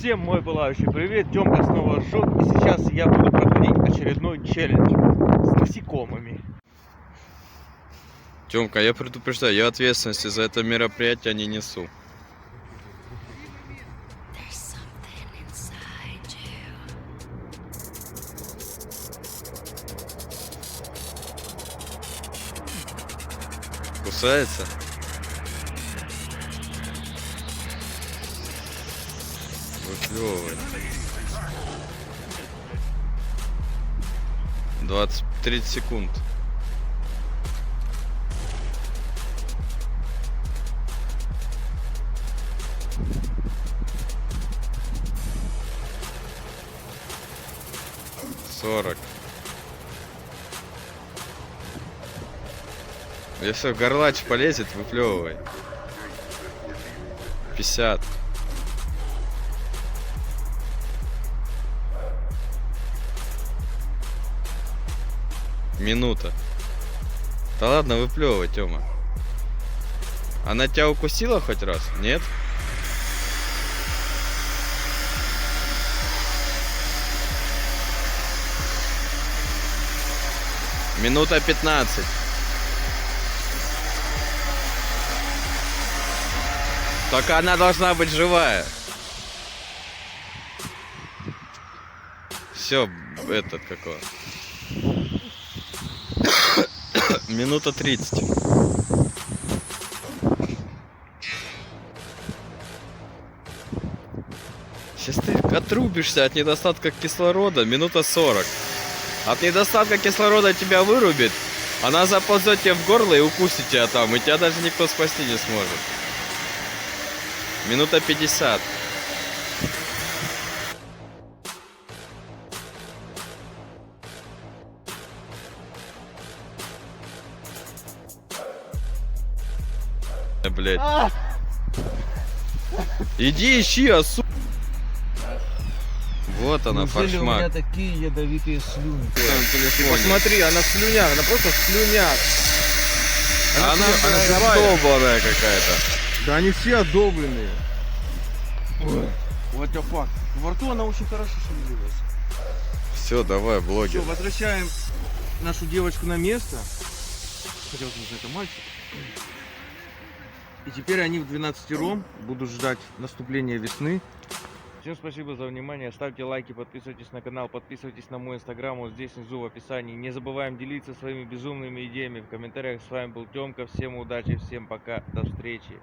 Всем мой пылающий привет, Тёмка снова жжет, и сейчас я буду проходить очередной челлендж с насекомыми. Тёмка, я предупреждаю, я ответственности за это мероприятие не несу. Кусается? Выклевывает. 30 секунд. $40. Если в горлач полезет, выплевывай. 50. Минута. Да ладно, выплевывай, Тёма. Она тебя укусила хоть раз? Нет? Минута 15. Только она должна быть живая. Все, этот какой. Минута 30. Сейчас ты отрубишься от недостатка кислорода. Минута 40. От недостатка кислорода тебя вырубит. Она заползет тебе в горло и укусит тебя там. И тебя даже никто спасти не сможет. Минута 50. Блять. Иди ищи осу. Вот она, Неужели у меня форшмак. такие ядовитые слюни? Ты Посмотри, она в слюнях, она просто в слюнях. Она живая. обдолбанная какая-то. Да они все одобренные. Вот the fuck. Во рту она очень хорошо шевелилась. Все, давай, Все, блогер. возвращаем нашу девочку на место. Хотел сказать, это мальчик. И теперь они в 12-ром будут ждать наступления весны. Всем спасибо за внимание. Ставьте лайки, подписывайтесь на канал, подписывайтесь на мой инстаграм, вот здесь внизу в описании. Не забываем делиться своими безумными идеями в комментариях. С вами был Тёмка. Всем удачи, всем пока, до встречи.